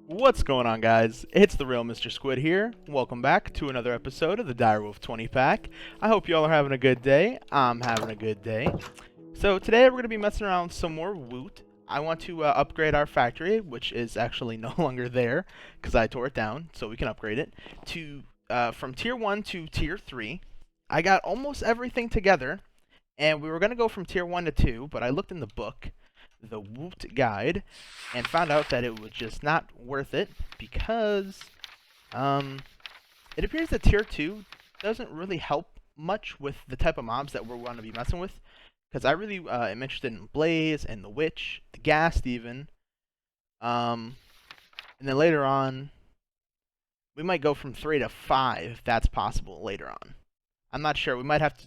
What's going on, guys? It's the real Mr. Squid here. Welcome back to another episode of the DW20 pack. I hope you all are having a good day. I'm having a good day. So today we're going to be messing around with some more Woot. I want to upgrade our factory, which is actually no longer there because I tore it down, so we can upgrade it to from tier 1 to tier 3. I got almost everything together, and we were going to go from tier 1 to 2, but I looked in the book, the Woot guide, and found out that it was just not worth it because it appears that tier 2 doesn't really help much with the type of mobs that we're going to be messing with. Because I really am interested in Blaze and the Witch, the Ghast even. And then later on, we might go from 3 to 5 if that's possible later on. I'm not sure. We might have to,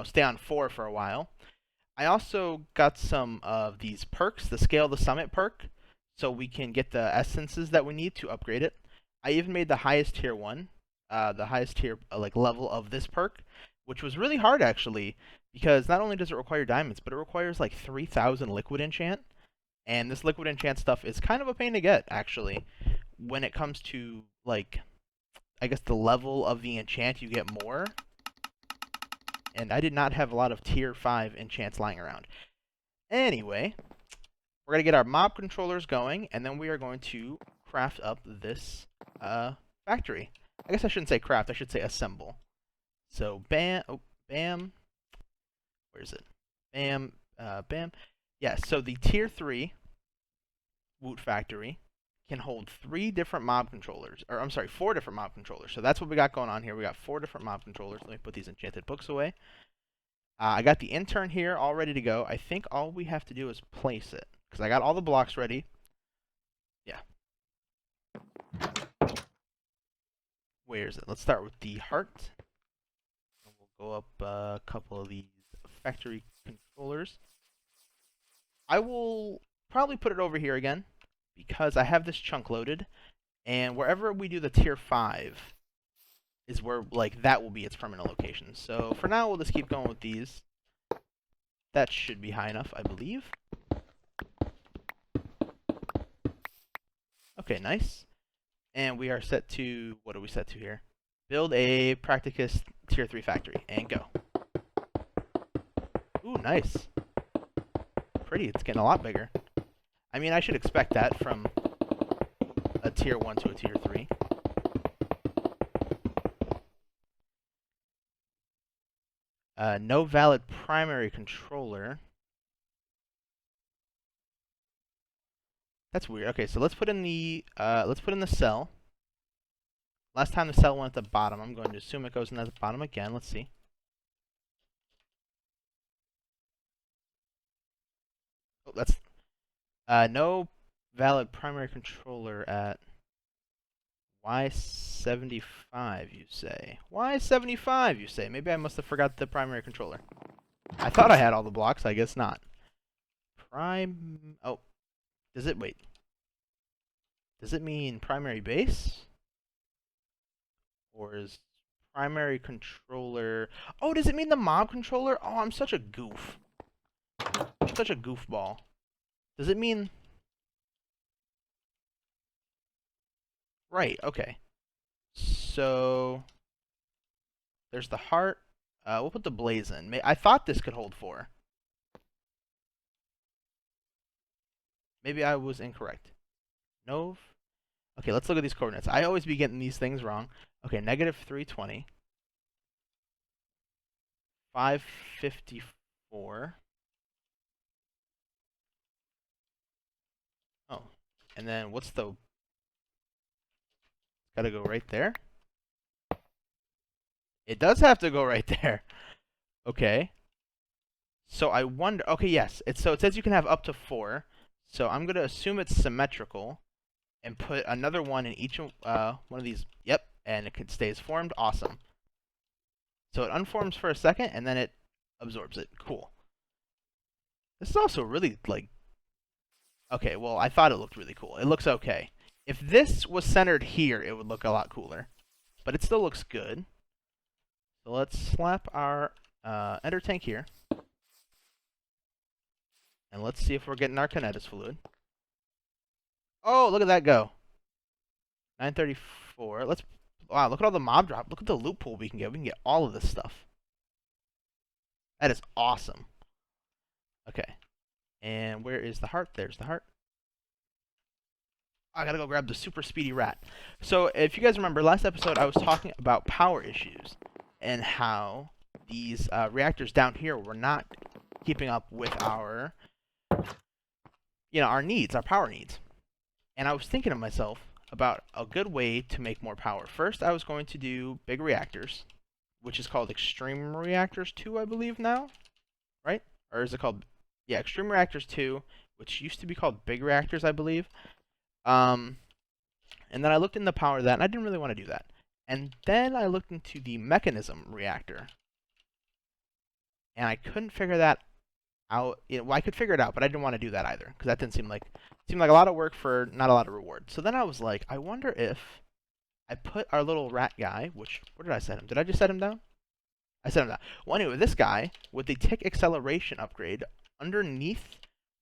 stay on 4 for a while. I also got some of these perks, the Scale the Summit perk, so we can get the essences that we need to upgrade it. I even made the highest tier 1, the highest tier level of this perk, which was really hard actually, because not only does it require diamonds, but it requires like 3,000 liquid enchant, and this liquid enchant stuff is kind of a pain to get actually. When it comes to I guess the level of the enchant you get more, and I did not have a lot of tier 5 enchants lying around. Anyway, we're going to get our mob controllers going, and then we are going to craft up this factory. I guess I shouldn't say craft, I should say assemble. So bam, oh, bam, where is it? Bam, bam. Yeah, so the tier 3 Woot factory can hold 3 different mob controllers, or I'm sorry, 4 different mob controllers. So that's what we got going on here. We got 4 different mob controllers. Let me put these enchanted books away. I got the intern here all ready to go. I think all we have to do is place it, because I got all the blocks ready. Yeah. Where is it? Let's start with the heart. We'll go up a couple of these factory controllers. I will probably put it over here again, because I have this chunk loaded, and wherever we do the tier 5 is where that will be its permanent location. So for now we'll just keep going with these. That should be high enough, I believe. Okay, nice. And we are set to, what are we set to here? Build a Practicus tier 3 factory, and go. Ooh, nice. Pretty, it's getting a lot bigger. I mean, I should expect that from a tier 1 to a tier 3. No valid primary controller. That's weird. Okay, so let's put in the cell. Last time the cell went at the bottom. I'm going to assume it goes in at the bottom again. Let's see. Oh, that's no valid primary controller at Y75, you say. Y75, you say. Maybe I must have forgot the primary controller. I thought I had all the blocks. I guess not. Oh, does it? Wait. Does it mean primary base? Or is primary controller... Oh, does it mean the mob controller? Oh, I'm such a goof. I'm such a goofball. Does it mean... Right, okay. So... There's the heart. We'll put the blaze in. I thought this could hold 4. Maybe I was incorrect. Nov. Okay, let's look at these coordinates. I always be getting these things wrong. Okay, negative 320. 554. Oh, and then what's the... Gotta go right there? It does have to go right there. Okay. So I wonder... Okay, yes. So it says you can have up to 4. So I'm going to assume it's symmetrical and put another one in each one of these. Yep, and it stays formed. Awesome. So it unforms for a second, and then it absorbs it. Cool. This is also really, Okay, well, I thought it looked really cool. It looks okay. If this was centered here, it would look a lot cooler. But it still looks good. So let's slap our ender tank here. And let's see if we're getting our kinetis fluid. Oh, look at that go. 934. Let's. Wow, look at all the mob drop. Look at the loot pool we can get. We can get all of this stuff. That is awesome. Okay. And where is the heart? There's the heart. I gotta go grab the super speedy rat. So, if you guys remember, last episode I was talking about power issues and how these reactors down here were not keeping up with our, our needs, our power needs. And I was thinking to myself about a good way to make more power. First, I was going to do big reactors, which is called Extreme Reactors 2, I believe now, right? Or is it called, yeah, Extreme Reactors 2, which used to be called Big Reactors, I believe. And then I looked in the power of that, and I didn't really want to do that. And then I looked into the mechanism reactor, and I couldn't figure that out. Well, I could figure it out, but I didn't want to do that either, because that didn't seem like a lot of work for not a lot of reward. So then I was like, I wonder if I put our little rat guy, which, where did I set him? Did I just set him down? I set him down. Well, anyway, this guy, with the tick acceleration upgrade, underneath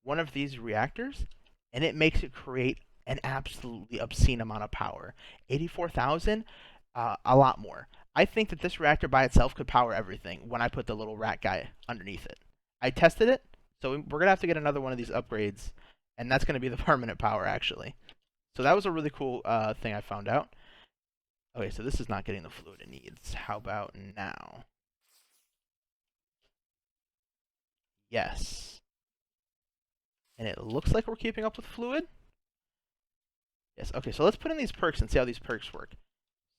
one of these reactors, and it makes it create an absolutely obscene amount of power. 84,000, a lot more. I think that this reactor by itself could power everything when I put the little rat guy underneath it. I tested it, so we're going to have to get another one of these upgrades, and that's going to be the permanent power, actually. So that was a really cool thing I found out. Okay, so this is not getting the fluid it needs. How about now? Yes. And it looks like we're keeping up with fluid. Yes, okay, so let's put in these perks and see how these perks work.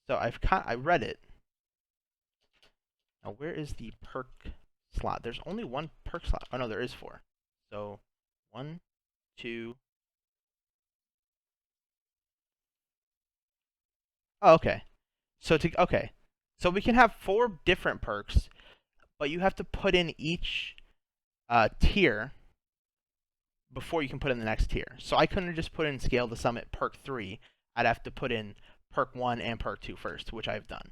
So I read it. Now, where is the perk slot? There's only one perk slot. Oh, no, there is 4. So, 1, 2. Oh, okay. Okay. So we can have 4 different perks, but you have to put in each tier before you can put in the next tier. So I couldn't just put in Scale the Summit perk 3. I'd have to put in perk 1 and perk 2 first, which I've done.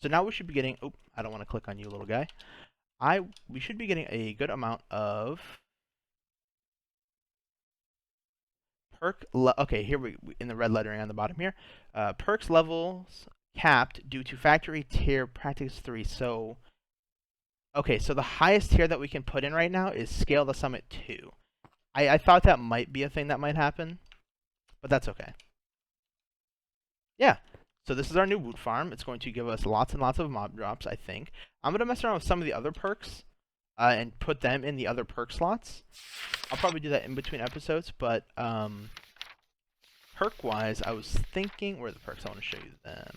So now we should be getting, oh, I don't want to click on you, little guy. We should be getting a good amount of okay, here we in the red lettering on the bottom here. Perks levels capped due to factory tier practice 3. So, okay, so the highest tier that we can put in right now is Scale the Summit 2. I thought that might be a thing that might happen, but that's okay. Yeah, so this is our new Woot farm. It's going to give us lots and lots of mob drops, I think. I'm going to mess around with some of the other perks and put them in the other perk slots. I'll probably do that in between episodes, but perk-wise, I was thinking... Where are the perks? I want to show you them.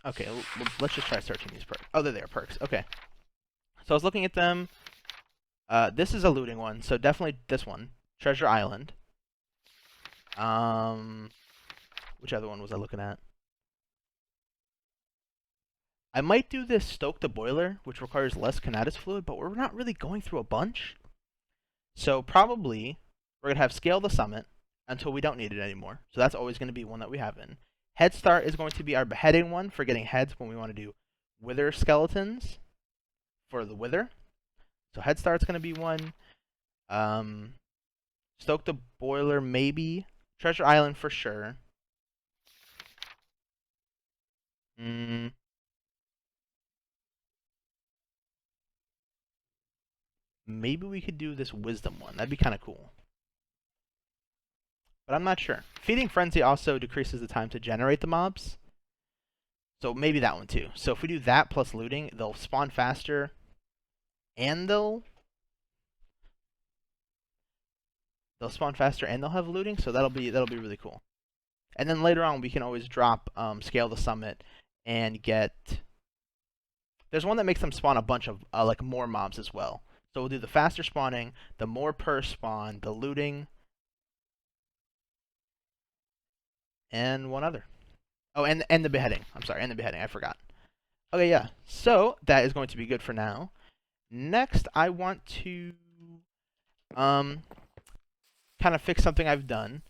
Okay, let's just try searching these perks. Oh, there they are, perks. Okay. So I was looking at them. This is a looting one, so definitely this one. Treasure Island. Which other one was I looking at? I might do this Stoke the Boiler, which requires less Conatus fluid, but we're not really going through a bunch. So probably we're going to have Scale the Summit until we don't need it anymore. So that's always going to be one that we have in. Head Start is going to be our beheading one for getting heads when we want to do Wither skeletons for the Wither. So Head Start's going to be one. Stoke the Boiler, maybe. Treasure Island for sure. Maybe we could do this Wisdom one. That'd be kind of cool. But I'm not sure. Feeding Frenzy also decreases the time to generate the mobs. So maybe that one too. So if we do that plus looting, they'll spawn faster. And they'll spawn faster and they'll have looting. So that'll be really cool. And then later on we can always drop Scale the Summit and get... There's one that makes them spawn a bunch of like more mobs as well. So we'll do the faster spawning, the more per spawn, the looting, and one other. Oh, and the beheading. I'm sorry, and the beheading. I forgot. Okay, yeah. So that is going to be good for now. Next, I want to kind of fix something I've done.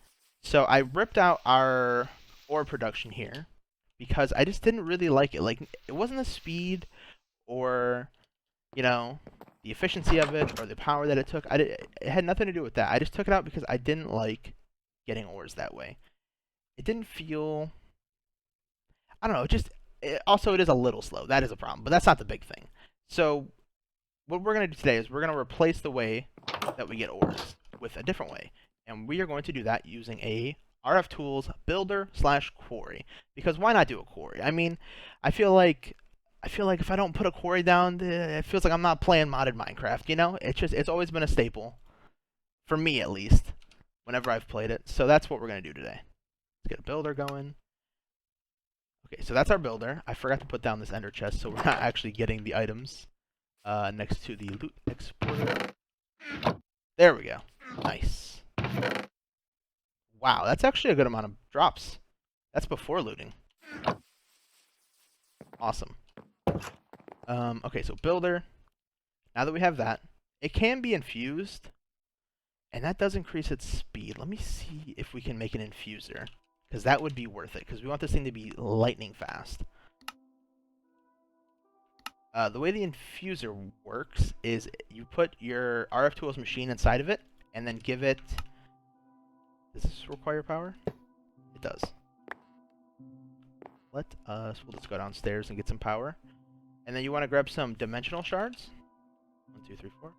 So I ripped out our ore production here because I just didn't really like it. Like, it wasn't the speed or, you know, the efficiency of it or the power that it took. It had nothing to do with that. I just took it out because I didn't like getting ores that way. It didn't feel... I don't know, also, it is a little slow. That is a problem, but that's not the big thing. So what we're going to do today is we're going to replace the way that we get ores with a different way. And we are going to do that using a RF Tools builder / quarry. Because why not do a quarry? I mean, I feel like if I don't put a quarry down, it feels like I'm not playing modded Minecraft, you know? It's always been a staple, for me at least, whenever I've played it. So that's what we're going to do today. Let's get a builder going. Okay, so that's our builder. I forgot to put down this ender chest, so we're not actually getting the items next to the loot exporter. There we go. Nice. Wow, that's actually a good amount of drops. That's before looting. Awesome. Okay, so builder. Now that we have that, it can be infused, and that does increase its speed. Let me see if we can make an infuser, because that would be worth it, because we want this thing to be lightning fast. The way the infuser works is you put your RF Tools machine inside of it, and then give it... Does this require power? It does. We'll just go downstairs and get some power. And then you want to grab some dimensional shards. 1, 2, 3, 4.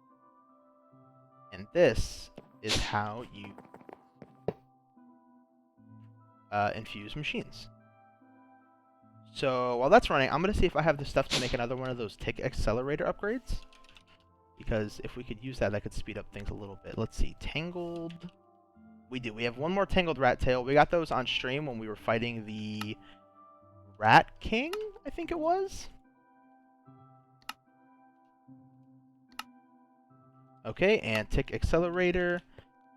And this is how you infuse machines. So while that's running, I'm going to see if I have the stuff to make another one of those tick accelerator upgrades. Because if we could use that, that could speed up things a little bit. Let's see. Tangled. We do. We have one more tangled rat tail. We got those on stream when we were fighting the Rat King, I think it was. Okay, and tick accelerator.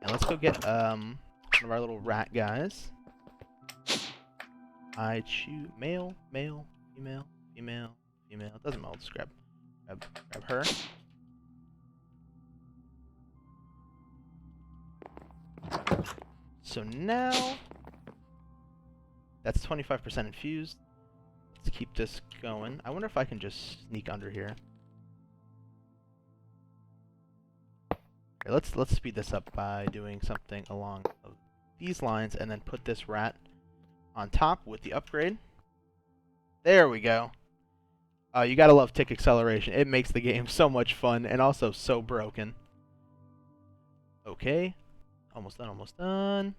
And let's go get one of our little rat guys. I choose male, male, female, female, female. It doesn't matter. Let's grab her. So now that's 25% infused. Let's keep this going. I wonder if I can just sneak under here. Okay, let's speed this up by doing something along these lines, and then put this rat on top with the upgrade. There we go. You gotta love tick acceleration. It makes the game so much fun and also so broken. Okay. Almost done, almost done.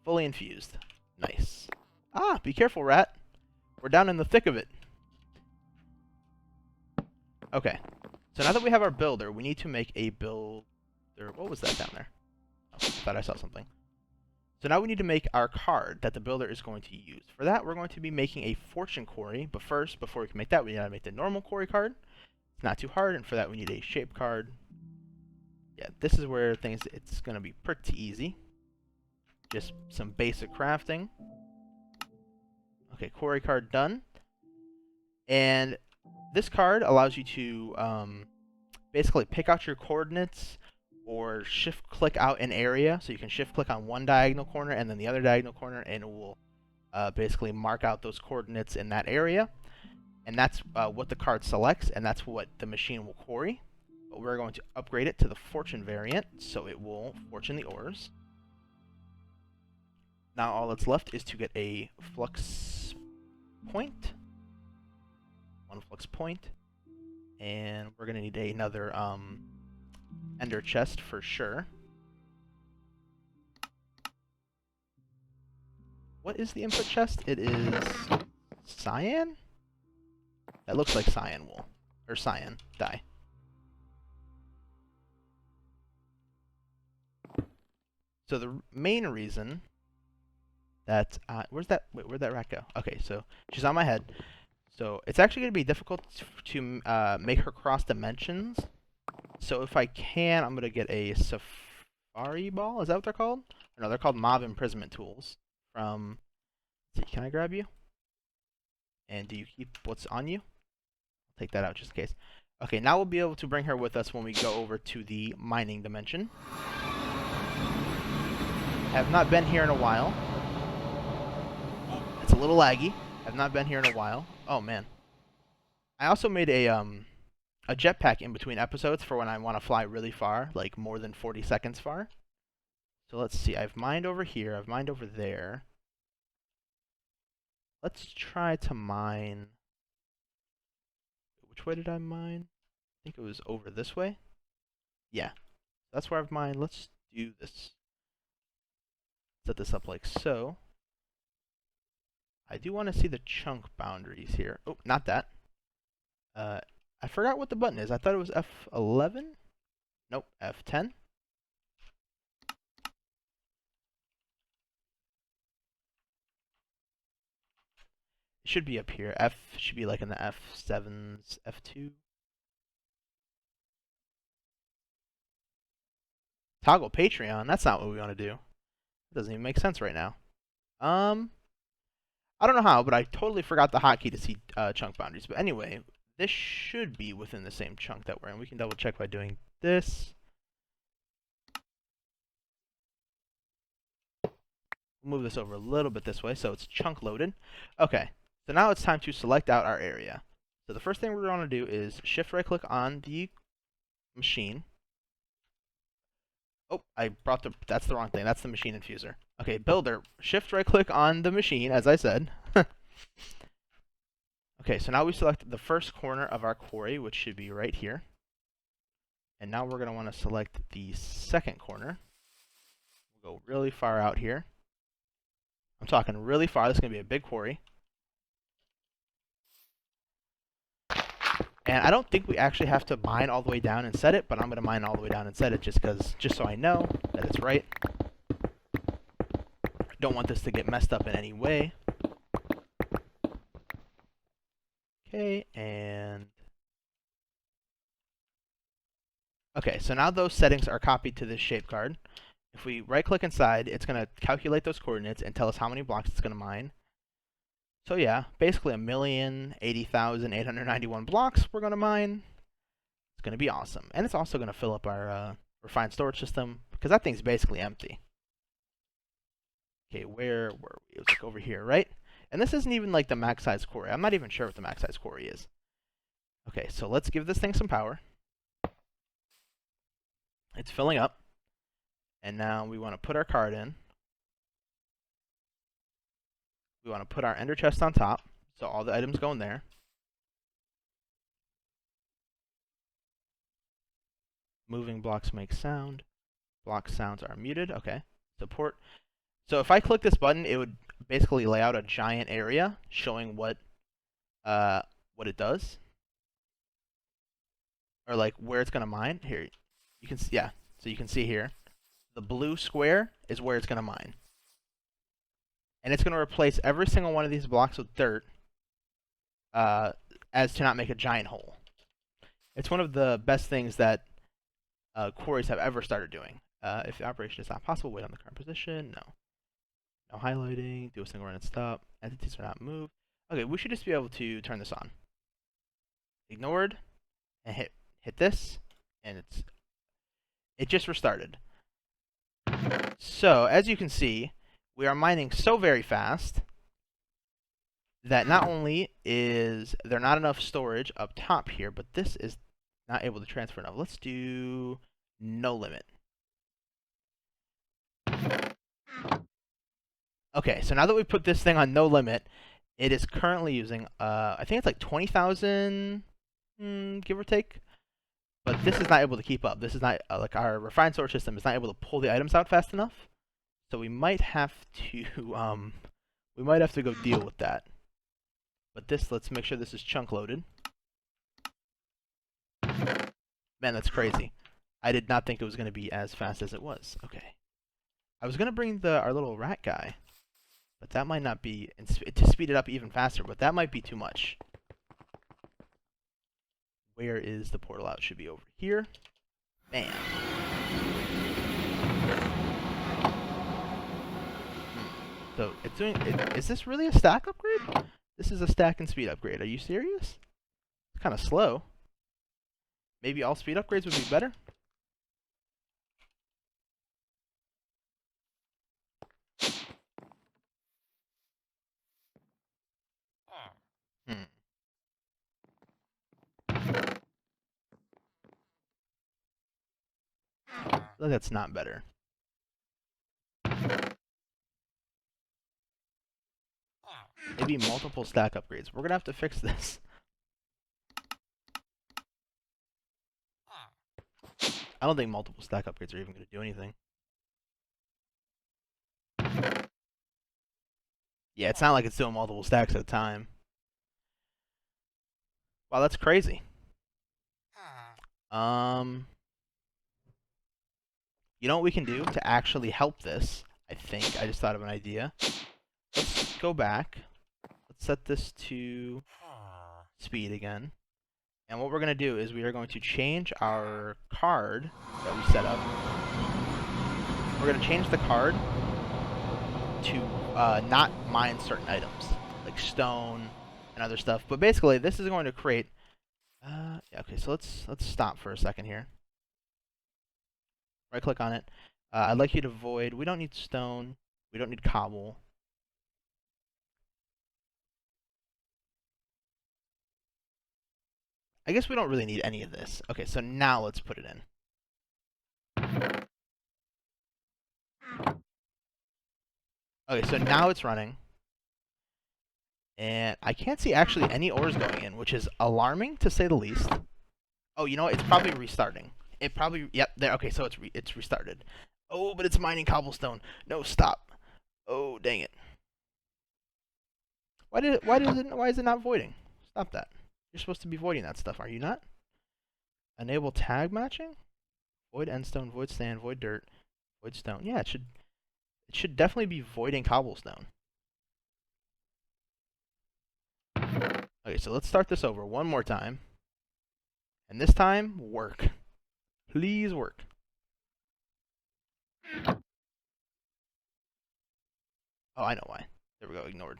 Fully infused. Nice. Ah, be careful, rat. We're down in the thick of it. Okay. So now that we have our builder, we need to make a builder. What was that down there? Oh, I thought I saw something. So now we need to make our card that the builder is going to use. For that, we're going to be making a fortune quarry. But first, before we can make that, we need to make the normal quarry card. It's not too hard, and for that, we need a shape card. Yeah, this is where it's going to be pretty easy. Just some basic crafting. Okay, quarry card done. And this card allows you to basically pick out your coordinates or shift-click out an area. So you can shift-click on one diagonal corner and then the other diagonal corner, and it will basically mark out those coordinates in that area. And that's what the card selects, and that's what the machine will quarry. But we're going to upgrade it to the fortune variant, so it will fortune the ores. Now all that's left is to get a flux point. One flux point. And we're going to need another ender chest for sure. What is the input chest? It is cyan? That looks like cyan wool. Or cyan dye. So the main reason that where'd that rat go? Okay, so she's on my head. So it's actually going to be difficult to make her cross dimensions. So if I can, I'm going to get a safari ball. Is that what they're called? Or no, they're called mob imprisonment tools. From, let's see, can I grab you? And do you keep what's on you? I'll take that out just in case. Okay, now we'll be able to bring her with us when we go over to the mining dimension. Have not been here in a while. It's a little laggy. Have not been here in a while. Oh man. I also made a a jetpack in between episodes for when I want to fly really far, like more than 40 seconds far. So let's see. I've mined over here. I've mined over there. Let's try to mine. Which way did I mine? I think it was over this way. Yeah, that's where I've mined. Let's do this. Set this up like so. I do want to see the chunk boundaries here. Oh, not that. I forgot what the button is. I thought it was F11. Nope, F10. It should be up here. F should be like in the F7s, F2. Toggle Patreon. That's not what we want to do. It doesn't even make sense right now. I don't know how, but I totally forgot the hotkey to see chunk boundaries. But anyway, this should be within the same chunk that we're in. We can double check by doing this. Move this over a little bit this way so it's chunk loaded. Okay, so now it's time to select out our area. So the first thing we're going to do is shift right click on the machine. Oh, that's the wrong thing. That's the machine infuser. Okay, builder, shift right click on the machine, as I said. Okay, so now we select the first corner of our quarry, which should be right here. And now we're going to want to select the second corner. We'll go really far out here. I'm talking really far. This is going to be a big quarry. And I don't think we actually have to mine all the way down and set it, but I'm going to mine all the way down and set it just so I know that it's right. Don't want this to get messed up in any way. Okay, and okay, so now those settings are copied to this shape card. If we right-click inside, it's going to calculate those coordinates and tell us how many blocks it's going to mine. So yeah, basically 1,080,891 blocks we're going to mine. It's going to be awesome. And it's also going to fill up our refined storage system, because that thing's basically empty. Okay, where were we? It was like over here, right? And this isn't even like the max size quarry. I'm not even sure what the max size quarry is. Okay, so let's give this thing some power. It's filling up. And now we want to put our card in. We want to put our ender chest on top, so all the items go in there. Moving blocks make sound. Block sounds are muted. Okay. Support. So if I click this button, it would basically lay out a giant area showing what it does, or like where it's gonna mine. Here, you can see, yeah. So you can see here, the blue square is where it's gonna mine, and it's gonna replace every single one of these blocks with dirt, as to not make a giant hole. It's one of the best things that quarries have ever started doing. If the operation is not possible, wait on the current position. No. No highlighting. Do a single run and stop. Entities are not moved. Okay, we should just be able to turn this on. Ignored, and hit this, and it just restarted. So as you can see, we are mining so very fast that not only is there not enough storage up top here, but this is not able to transfer enough. Let's do no limit. Okay, so now that we put this thing on no limit, it is currently using, I think it's like 20,000, give or take. But this is not able to keep up. This is not, like our refined storage system is not able to pull the items out fast enough. So we might have to, go deal with that. But this, let's make sure this is chunk loaded. Man, that's crazy. I did not think it was going to be as fast as it was. Okay. I was going to bring our little rat guy, but that might not be, to speed it up even faster, but that might be too much. Where is the portal out? It should be over here. Bam. So it's doing, is this really a stack upgrade? This is a stack and speed upgrade. Are you serious? It's kind of slow. Maybe all speed upgrades would be better? Hmm. feel like that's not better. Maybe multiple stack upgrades. We're gonna have to fix this. I don't think multiple stack upgrades are even gonna do anything. Yeah, it's not like it's doing multiple stacks at a time. Wow, that's crazy. You know what we can do to actually help this? I think I just thought of an idea. Let's go back. Let's set this to speed again. And what we're going to do is we are going to change our card that we set up. We're going to change the card to not mine certain items, like stone and other stuff. But basically, this is going to create... yeah, okay, so let's stop for a second here. Right-click on it. I'd like you to void. We don't need stone. We don't need cobble. I guess we don't really need any of this. Okay, so now let's put it in. Okay, so now it's running. And I can't see actually any ores going in, which is alarming to say the least. Oh, you know what? It's probably restarting. It probably, yep, there. Okay, so it's restarted. Oh, but it's mining cobblestone. No, stop. Oh, dang it. Why is it not voiding? Stop that. You're supposed to be voiding that stuff, are you not? Enable tag matching? Void endstone, void sand, void dirt, void stone. Yeah, it should definitely be voiding cobblestone. Okay, so let's start this over one more time. And this time, work. Please work. Oh, I know why. There we go, ignored.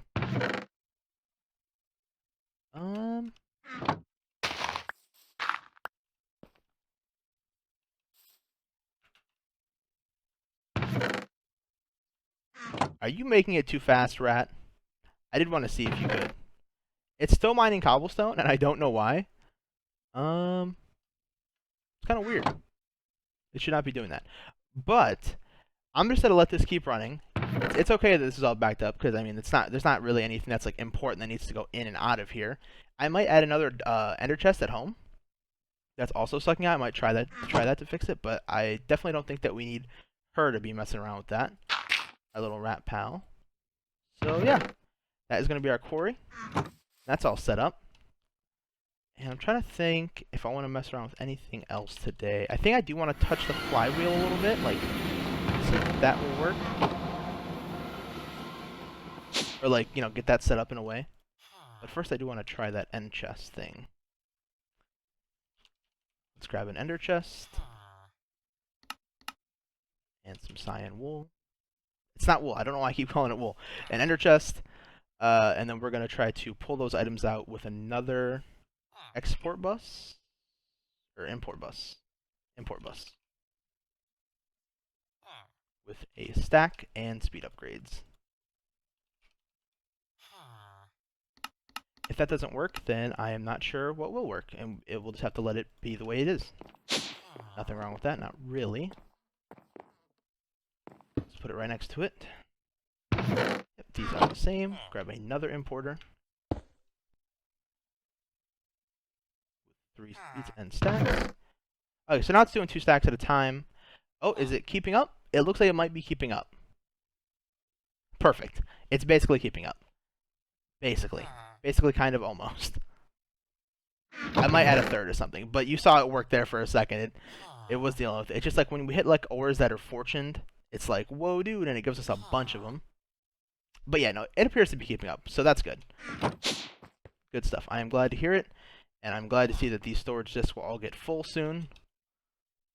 Are you making it too fast, rat? I did want to see if you could. It's still mining cobblestone, and I don't know why. It's kind of weird. It should not be doing that. But I'm just gonna let this keep running. It's okay that this is all backed up because I mean there's not really anything that's like important that needs to go in and out of here. I might add another ender chest at home. That's also sucking out. I might try that to fix it, but I definitely don't think that we need her to be messing around with that. Our little rat pal. So yeah, that is gonna be our quarry. That's all set up. And I'm trying to think if I want to mess around with anything else today. I think I do want to touch the flywheel a little bit, like see if that will work. Or like, you know, get that set up in a way. But first I do want to try that end chest thing. Let's grab an ender chest. And some cyan wool. It's not wool, I don't know why I keep calling it wool. An ender chest. And then we're going to try to pull those items out with another export bus. Or import bus. Import bus. With a stack and speed upgrades. If that doesn't work, then I am not sure what will work, and it will just have to let it be the way it is. Nothing wrong with that, not really. Let's put it right next to it. Yep, these are the same. Grab another importer. With 3 speeds and stacks. Okay, so now it's doing 2 stacks at a time. Oh, is it keeping up? It looks like it might be keeping up. Perfect. It's basically keeping up. Basically. Basically, kind of, almost. I might add a third or something, but you saw it work there for a second. It was dealing with it. It's just like when we hit like ores that are fortuned, it's like, whoa, dude, and it gives us a bunch of them. But yeah, no, it appears to be keeping up, so that's good. Good stuff. I am glad to hear it, and I'm glad to see that these storage disks will all get full soon.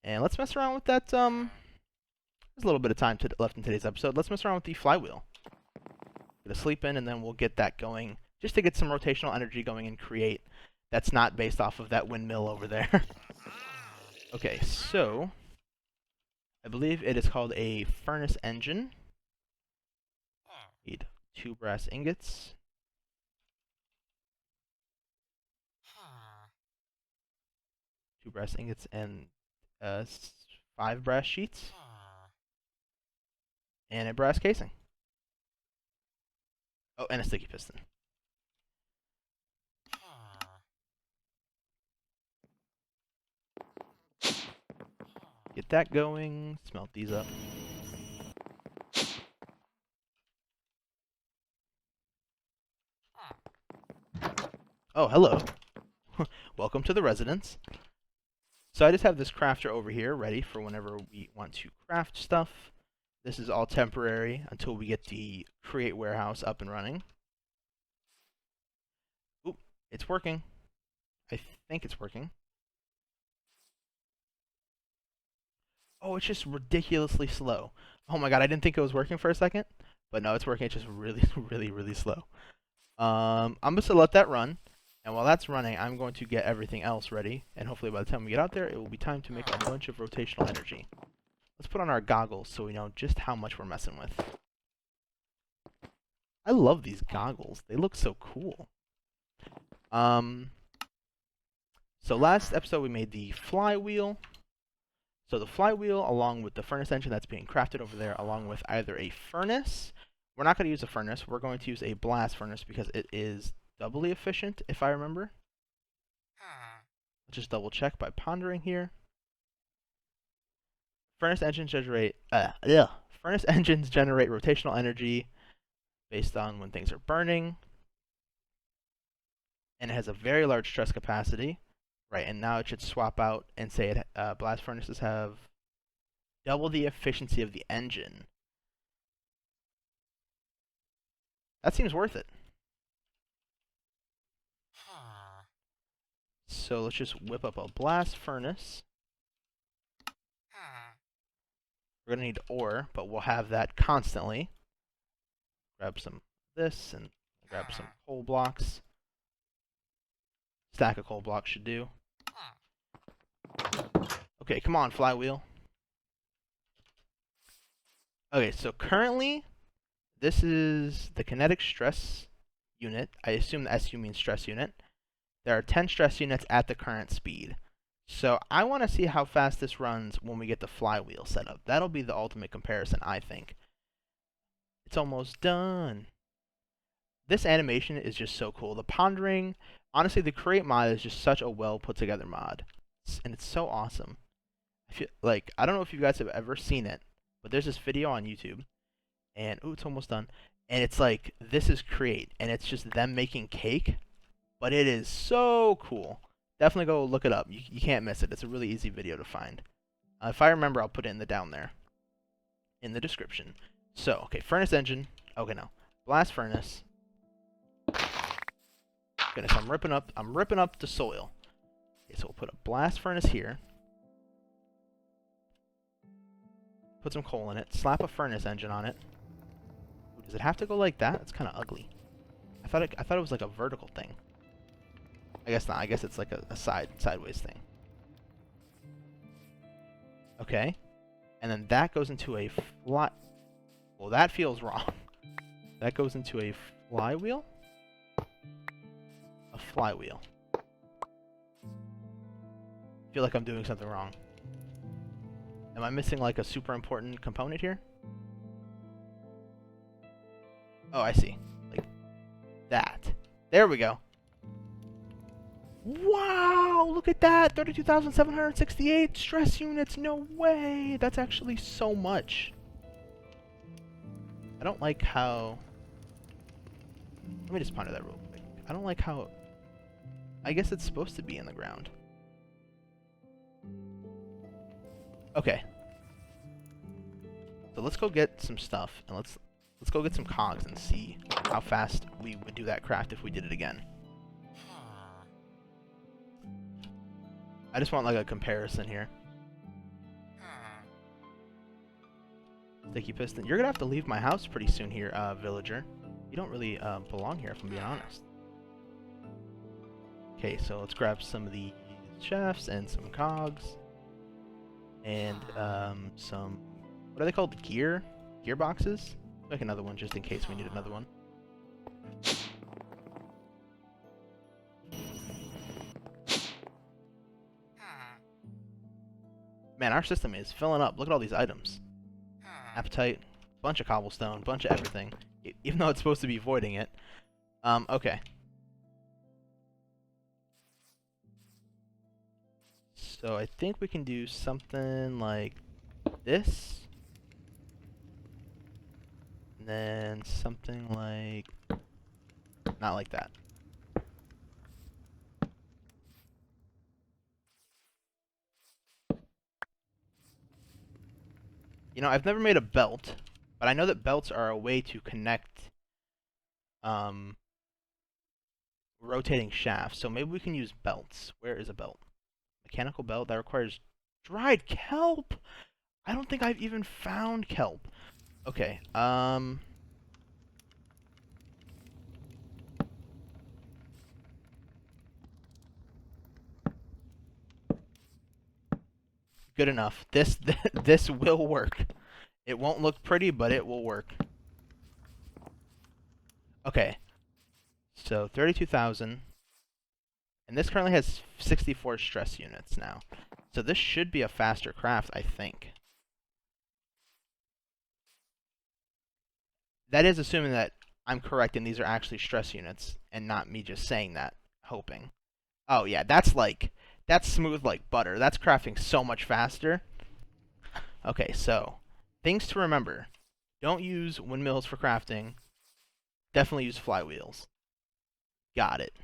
And let's mess around with that. There's a little bit of time left in today's episode. Let's mess around with the flywheel. Get a sleep in, and then we'll get that going, just to get some rotational energy going and create. That's not based off of that windmill over there. Okay, so I believe it is called a furnace engine. Need 2 brass ingots. 2 brass ingots and 5 brass sheets, and a brass casing. Oh, and a sticky piston. Get that going. Smelt these up. Oh, hello. Welcome to the residence. So I just have this crafter over here ready for whenever we want to craft stuff. This is all temporary until we get the create warehouse up and running. Oop, it's working. I think it's working. Oh, it's just ridiculously slow. Oh my god, I didn't think it was working for a second. But no, it's working. It's just really, really slow. I'm just gonna let that run. And while that's running, I'm going to get everything else ready. And hopefully by the time we get out there, it will be time to make a bunch of rotational energy. Let's put on our goggles so we know just how much we're messing with. I love these goggles. They look so cool. So last episode we made the flywheel. So the flywheel, along with the furnace engine that's being crafted over there, along with either a furnace. We're not going to use a furnace. We're going to use a blast furnace because it is doubly efficient, if I remember. Let's just double check by pondering here. Furnace engines generate rotational energy based on when things are burning. And it has a very large stress capacity. Right, and now it should swap out and say blast furnaces have double the efficiency of the engine. That seems worth it. So let's just whip up a blast furnace. We're going to need ore, but we'll have that constantly. Grab some of this and grab some coal blocks. Stack of coal blocks should do. Okay, come on, flywheel. Okay, so currently, this is the kinetic stress unit. I assume the SU means stress unit. There are 10 stress units at the current speed. So I want to see how fast this runs when we get the flywheel set up. That'll be the ultimate comparison, I think. It's almost done. This animation is just so cool. The pondering, honestly, the create mod is just such a well put together mod. And it's so awesome. I feel like, I don't know if you guys have ever seen it, but there's this video on YouTube. And, ooh, it's almost done. And it's like, this is create. And it's just them making cake. But it is so cool. Definitely go look it up. You can't miss it. It's a really easy video to find. If I remember, I'll put it in the down there. In the description. So, okay, furnace engine. Okay, no. Blast furnace. Goodness, I'm ripping up the soil. Okay, so we'll put a blast furnace here. Put some coal in it. Slap a furnace engine on it. Ooh, does it have to go like that? It's kind of ugly. I thought it was like a vertical thing. I guess not. I guess it's like a sideways thing. Okay. And then that goes into a fly... Well, that feels wrong. That goes into a flywheel? A flywheel. I feel like I'm doing something wrong. Am I missing like a super important component here? Oh, I see. Like that. There we go. Wow, look at that! 32,768 stress units, no way! That's actually so much. I don't like how... Let me just ponder that real quick. I don't like how... I guess it's supposed to be in the ground. Okay. So let's go get some stuff, and let's go get some cogs and see how fast we would do that craft if we did it again. I just want like a comparison here. Sticky piston. You're gonna have to leave my house pretty soon here, villager. You don't really belong here, if I'm being honest. Okay, so let's grab some of the shafts and some cogs. And some... What are they called? Gearboxes? Make another one just in case we need another one. Man, our system is filling up. Look at all these items. Appetite, bunch of cobblestone, bunch of everything. Even though it's supposed to be voiding it. Okay. So I think we can do something like this. And then something like... not like that. You know, I've never made a belt, but I know that belts are a way to connect rotating shafts. So maybe we can use belts. Where is a belt? Mechanical belt that requires dried kelp. I don't think I've even found kelp. Okay. Good enough. This will work. It won't look pretty, but it will work. Okay. So 32,000. And this currently has 64 stress units now. So this should be a faster craft, I think. That is assuming that I'm correct and these are actually stress units and not me just saying that, hoping. Oh yeah, that's smooth like butter. That's crafting so much faster. Okay, so things to remember. Don't use windmills for crafting. Definitely use flywheels. Got it.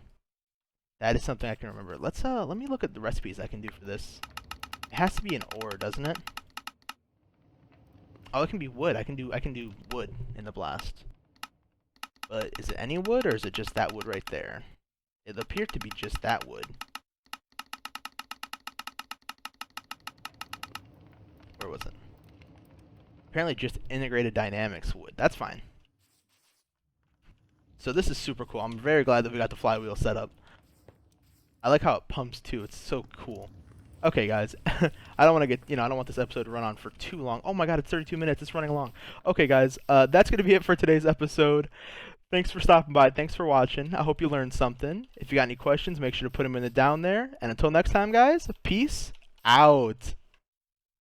That is something I can remember. Let me look at the recipes I can do for this. It has to be an ore, doesn't it? Oh, it can be wood. I can do wood in the blast. But is it any wood or is it just that wood right there? It appeared to be just that wood. Where was it? Apparently just integrated dynamics wood. That's fine. So this is super cool. I'm very glad that we got the flywheel set up. I like how it pumps too. It's so cool. Okay, guys. I don't want to get, I don't want this episode to run on for too long. Oh my god, it's 32 minutes. It's running long. Okay, guys. That's going to be it for today's episode. Thanks for stopping by. Thanks for watching. I hope you learned something. If you got any questions, make sure to put them in the down there. And until next time, guys, peace out.